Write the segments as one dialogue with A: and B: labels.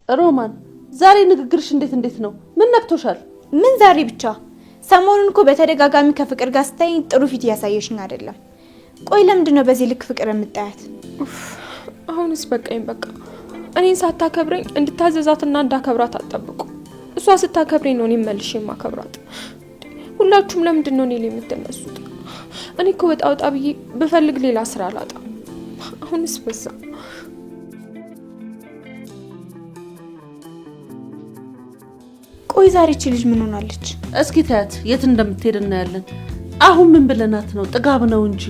A: ሮማን ዛሬ ንግግርሽ እንዴት ነው? ምን ነክቶሻል?
B: ምን ዛሬ ብቻ? ሰሞኑን እኮ በተደጋጋሚ ከፍቅር ጋር ስታይ ጥሩ ፊት እያሳየሽኝ አይደለም። ቆይ ለምንድን ነው በዚህ ልክ ፍቅር የምታያት?
C: አሁንስ በቃኝ። በቃ እኔን ሳታከብረኝ እንድታዘዛትና እንዳከብራት አትጠብቁ። እሷ ስታከብረኝ ነው እኔም መልሼ የማከብራት። ሁላችሁም ለምንድን ነው እኔ ላይ የምትነሱት? እኔ እኮ ወጣ ብዬ ብፈልግ ሌላ ስራ አላጣም። አሁንስ በዛ።
B: ቆይ ዛሬ እቺ ልጅ ምን ሆናለች?
A: እስኪ ታያት፣ የት እንደምትሄድ እናያለን። አሁን ምን ብለናት ነው? ጥጋብ ነው እንጂ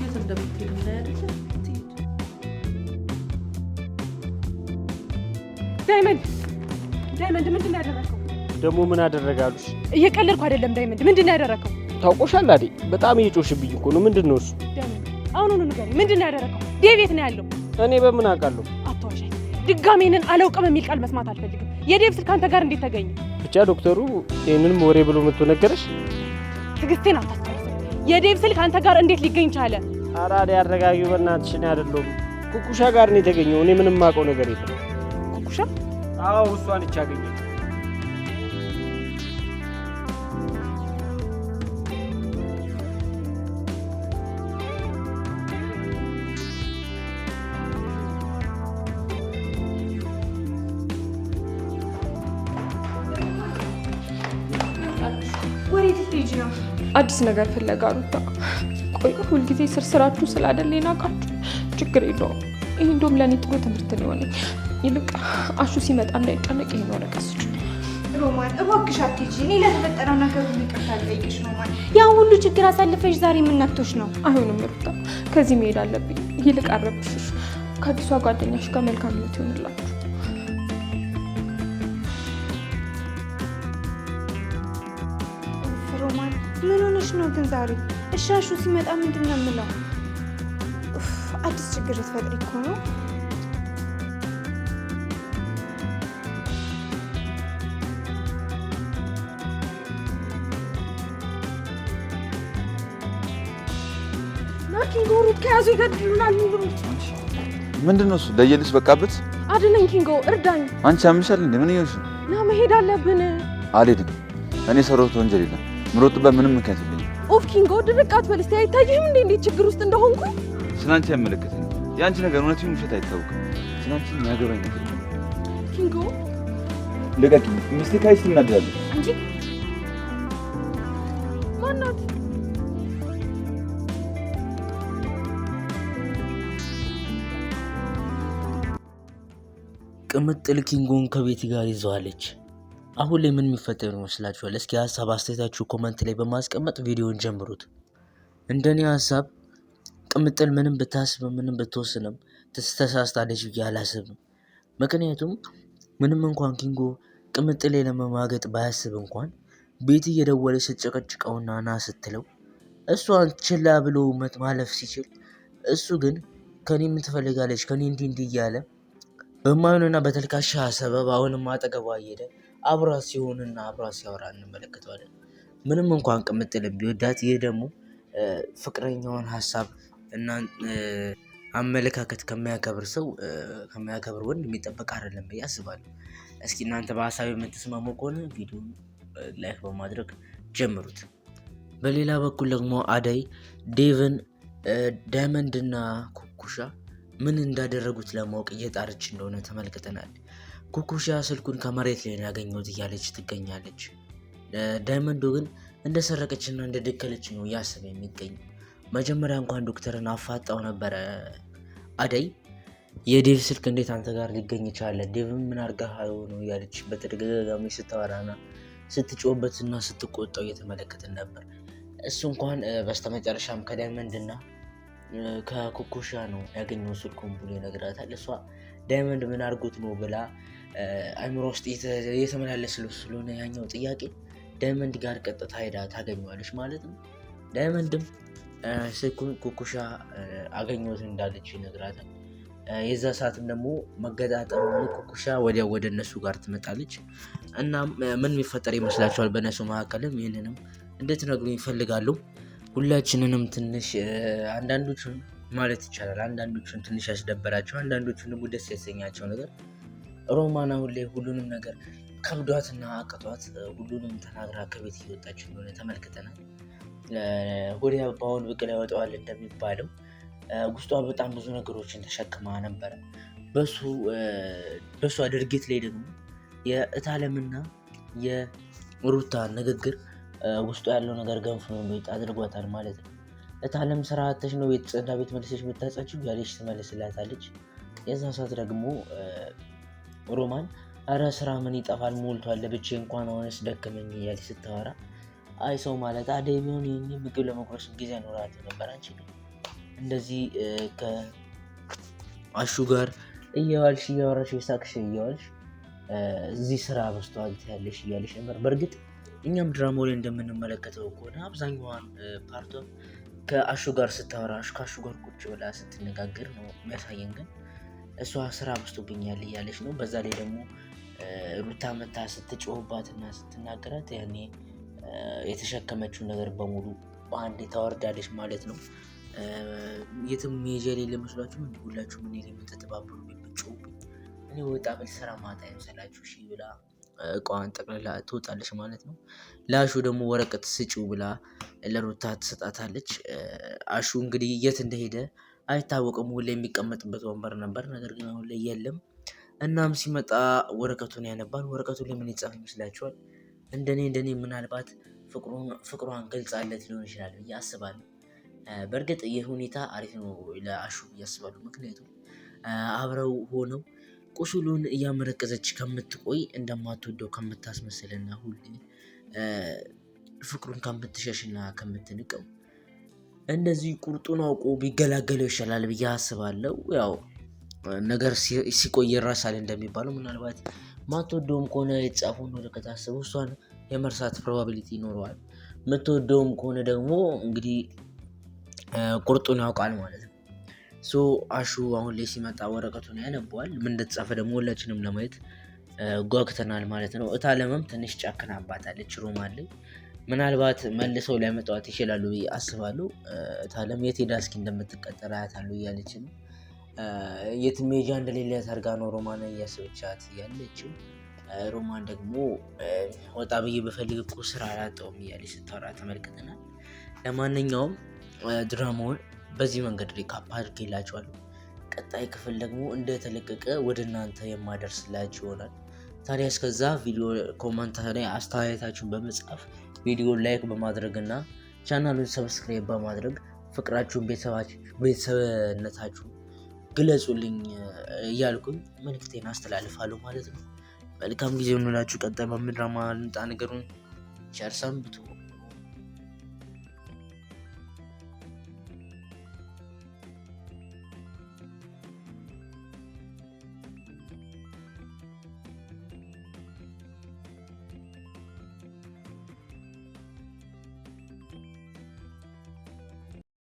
A: የት እንደምትሄድ እናያለን።
D: ዳይመንድ ምንድን ነው ያደረከው?
E: ደግሞ ምን አደረጋሉሽ?
D: እየቀለድኩ አይደለም ዳይመንድ፣ ምንድን ነው ያደረከው?
E: ታውቆሻል አይደል? በጣም እየጮሽብኝ እኮ ነው። ምንድን ነው እሱ?
D: ዳይመንድ አሁኑኑ ንገረኝ፣ ምንድን ነው ያደረከው? ዴቭ የት ነው ያለው?
E: እኔ በምን አውቃለሁ?
D: አትዋሻኝ። ድጋሜንን አላውቅም የሚል ቃል መስማት አልፈልግም። የዴቭ ስልክ አንተ ጋር እንዴት ተገኘ?
E: ብቻ ዶክተሩ ይሄንንም ወሬ ብሎ መጥቶ ነገረሽ?
D: ትዕግስቴን አታስጨርስ። የዴቭ ስልክ አንተ ጋር እንዴት ሊገኝ ቻለ?
E: አራዳ ያረጋጊው በእናትሽ። እኔ አይደለሁም ኩኩሻ ጋር ነው የተገኘው። እኔ ምንም የማውቀው ነገር የለም።
D: ኩኩሻ?
E: አዎ እሷን እቻ አገኘች።
C: አዲስ ነገር ፍለጋ ሩታ። ቆይ ሁልጊዜ ስርስራችሁ ስላደለ ናቃችሁ። ችግር የለውም። ይሄ እንደውም ለእኔ ጥሩ ትምህርት ነው የሆነኝ። ይልቅ አሹ ሲመጣ እንዳይጨነቅ ይሄን ወረቀት ስጭ።
B: ሮማን እባክሽ አትሂጂ። እኔ ለተፈጠረው ነገር ሁሉ ይቅርታ ልጠይቅሽ ሮማን። ያ ሁሉ ችግር አሳልፈሽ ዛሬ ምን ነክቶሽ ነው?
C: አይሆንም ሩታ፣ ከዚህ መሄድ አለብኝ። ይልቅ አረብሽሽ። ከአዲሷ ጓደኛሽ ጋር መልካም ህይወት ይሆንላችሁ።
B: ሮማን ምን ሆነሽ ነው ግን ዛሬ? እሺ አሹ ሲመጣ ምንድን ነው የምለው? አዲስ ችግር ልትፈጥሪ እኮ ነው።
D: ኪንጎ ሩት ከያዙ ይገድሉናል።
F: ምንድን ነው እሱ? ለየልስ በቃበት።
D: አድነኝ ኪንጎ፣ እርዳኝ።
F: አንቺ ያምሻል እንዴ? ምን ይሆንሽ?
D: ና መሄድ አለብን።
F: አልሄድም። እኔ ሰራሁት ወንጀል የለም። ምሮጥበት ምንም ምክንያት የለኝም።
D: ኦፍ ኪንጎ፣ ድርቅ አትበል እስቲ። አይታይህም እንዴ እንዴት ችግር ውስጥ እንደሆንኩኝ?
F: ስላንቺ አይመለከተኝም። የአንቺ ነገር እውነት ይሁን ውሸት አይታወቅም። ስላንቺ የሚያገባኝ ነገር
D: ኪንጎ፣
F: ልቀቂ። ሚስቴ ካይስ ትናደዳለች።
D: አንቺ ማናት?
G: ቅምጥል ኪንጎን ከቤት ጋር ይዘዋለች። አሁን ላይ ምን የሚፈጠር ይመስላችኋል? እስኪ ሀሳብ አስተያየታችሁ ኮመንት ላይ በማስቀመጥ ቪዲዮን ጀምሩት። እንደኔ ሀሳብ ቅምጥል ምንም ብታስብ ምንም ብትወስንም ተሳስታለች ብዬ አላስብም። ምክንያቱም ምንም እንኳን ኪንጎ ቅምጥል ለመማገጥ ባያስብ እንኳን ቤት እየደወለ ስትጨቀጭቀውና ና ስትለው እሷን ችላ ብሎ ማለፍ ሲችል፣ እሱ ግን ከኔ ምን ትፈልጋለች ከኔ እንዲህ እያለ በማይሆንና በተልካሻ ሰበብ አሁንም አጠገቧ እየሄደ አብራት ሲሆንና አብራት ሲያወራ እንመለከተዋለን። ምንም እንኳን ቅምጥልን ቢወዳት፣ ይህ ደግሞ ፍቅረኛውን ሀሳብ እና አመለካከት ከሚያከብር ሰው ከሚያከብር ወንድ የሚጠበቅ አይደለም ብዬ አስባለሁ። እስኪ እናንተ በሀሳብ የምትስማሙ ከሆነ ቪዲዮ ላይክ በማድረግ ጀምሩት። በሌላ በኩል ደግሞ አደይ ዴቭን ዳይመንድና ኩኩሻ ምን እንዳደረጉት ለማወቅ እየጣረች እንደሆነ ተመልክተናል። ኩኩሻ ስልኩን ከመሬት ላይ ያገኘሁት እያለች ትገኛለች። ዳይመንዶ ግን እንደሰረቀችና እንደደከለች ነው እያሰበ የሚገኝ። መጀመሪያ እንኳን ዶክተርን አፋጣው ነበረ አደይ። የዴቭ ስልክ እንዴት አንተ ጋር ሊገኝ ይቻለ? ዴቭ ምን አድርገህ ነው እያለች በተደጋጋሚ ስታወራና ስትጮህበትና ስትቆጣው እየተመለከትን ነበር። እሱ እንኳን በስተመጨረሻም ከዳይመንድና ከኩኩሻ ነው ያገኘው ስልኩን ብሎ ይነግራታል። እሷ ዳይመንድ ምን አድርጎት ነው ብላ አይምሮ ውስጥ እየተመላለስ ስለሆነ ያኛው ጥያቄ ዳይመንድ ጋር ቀጥታ ሄዳ ታገኘዋለች ማለት ነው። ዳይመንድም ስልኩን ኩኩሻ አገኘሁት እንዳለች ይነግራታል። የዛ ሰዓትም ደግሞ መገጣጠም ኩኩሻ ወዲያ ወደ እነሱ ጋር ትመጣለች። እና ምን የሚፈጠር ይመስላችኋል በእነሱ መካከልም? ይህንንም እንድትነግሩኝ ይፈልጋሉ። ሁላችንንም ትንሽ አንዳንዶቹን ማለት ይቻላል። አንዳንዶቹን ትንሽ ያስደበራቸው፣ አንዳንዶቹን ደግሞ ደስ ያሰኛቸው ነገር ሮማን አሁን ላይ ሁሉንም ነገር ከብዷትና አቅቷት ሁሉንም ተናግራ ከቤት እየወጣች እንደሆነ ተመልክተናል። ወደ አባውን ብቅ ላይ ያወጣዋል እንደሚባለው ውስጧ በጣም ብዙ ነገሮችን ተሸክማ ነበረ። በሷ ድርጊት ላይ ደግሞ የእታለምና የሩታ ንግግር ውስጡ ያለው ነገር ገንፎ እንዲወጣ አድርጓታል ማለት ነው። እታለም ስራ አተሽ ነው ቤት መልሰሽ የምታጸችው ያለች ትመልስላታለች። የዛ ሰዓት ደግሞ ሮማን እረ ስራ ምን ይጠፋል ሞልቷል፣ ለብቻ እንኳን ሆነስ ደከመኝ እያለች ስታወራ አይ ሰው ማለት አደይ የሚሆን ምግብ ለመቁረስ ጊዜ አይኖራት ነበር። አንቺ ግን እንደዚህ ከአሹ ጋር እያዋልሽ እያወራሽ የሳቅሽ እያዋልሽ እዚህ ስራ በስተዋል ያለሽ እያለሽ ነበር። በእርግጥ እኛም ድራማው ላይ እንደምንመለከተው ከሆነ አብዛኛዋን ፓርቷን ከአሹ ጋር ስታወራ ከአሹ ጋር ቁጭ ብላ ስትነጋገር ነው የሚያሳየን። ግን እሷ ስራ በዝቶብኛል እያለች ነው። በዛ ላይ ደግሞ ሩታ መታ ስትጮህባትና ስትናገራት ያኔ የተሸከመችውን ነገር በሙሉ በአንዴ ታወርዳለች ማለት ነው። የትም ሜጃ ላይ ለመስሏችሁ ሁላችሁም እኔ የምትተባበሩ የምትጮሁብኝ እኔ ወጣ ብል ስራ ማታ ይምሰላችሁ እሺ ብላ እቃዋን ጠቅልላ ትወጣለች ማለት ነው። ለአሹ ደግሞ ወረቀት ስጪው ብላ ለሩታ ትሰጣታለች። አሹ እንግዲህ የት እንደሄደ አይታወቅም። ሁሌ የሚቀመጥበት ወንበር ነበር፣ ነገር ግን አሁን ላይ የለም። እናም ሲመጣ ወረቀቱን ያነባል። ወረቀቱ ላይ ምን ይጻፍ ይመስላችኋል? እንደኔ ምናልባት ፍቅሯን ገልጻለት ሊሆን ይችላል ብዬ አስባለሁ። በእርግጥ ይህ ሁኔታ አሪፍ ነው ለአሹ ብዬ አስባለሁ። ምክንያቱም አብረው ሆነው ቁስሉን እያመረቀዘች ከምትቆይ እንደማትወደው ከምታስመስልና ሁሌ ፍቅሩን ከምትሸሽና ከምትንቀው እንደዚህ ቁርጡን አውቆ ቢገላገለው ይሻላል ብዬ አስባለሁ። ያው ነገር ሲቆይ ይረሳል እንደሚባለው ምናልባት ማትወደውም ከሆነ የተጻፈውን ወረቀት አስበው እሷን የመርሳት ፕሮባቢሊቲ ይኖረዋል። የምትወደውም ከሆነ ደግሞ እንግዲህ ቁርጡን ያውቃል ማለት ነው። አሹ አሁን ላይ ሲመጣ ወረቀቱን ያነበዋል። ምን እንደተጻፈ ደግሞ ሁላችንም ለማየት ጓግተናል ማለት ነው። እታለምም ትንሽ ጨክናባታለች ሮማን ላይ። ምናልባት መልሰው ሊያመጣዋት ይችላሉ ብዬ አስባለሁ። እታለም የት ሄዳ እስኪ እንደምትቀጠር አያታለሁ እያለች ነው። የት ሜጃ እንደሌለ ታርጋ ነው ሮማን እያሰበቻት ያለችው። ሮማን ደግሞ ወጣ ብዬ በፈልግ እኮ ስራ አላጣውም እያለች ስታወራ ተመልክተናል። ለማንኛውም ድራማውን በዚህ መንገድ ሪካፕ አድርጌላችኋለሁ። ቀጣይ ክፍል ደግሞ እንደተለቀቀ ወደ እናንተ የማደርስላችሁ ይሆናል። ታዲያ እስከዛ ቪዲዮ ኮመንት ላይ አስተያየታችሁን በመጻፍ ቪዲዮ ላይክ በማድረግ እና ቻናሉን ሰብስክራይብ በማድረግ ፍቅራችሁን ቤተሰብነታችሁን ግለጹልኝ እያልኩኝ መልክቴን አስተላልፋለሁ ማለት ነው። መልካም ጊዜ ሆኖላችሁ ቀጣይ በምን ድራማ ልምጣ ነገሩን ቸር ሰንብቱ።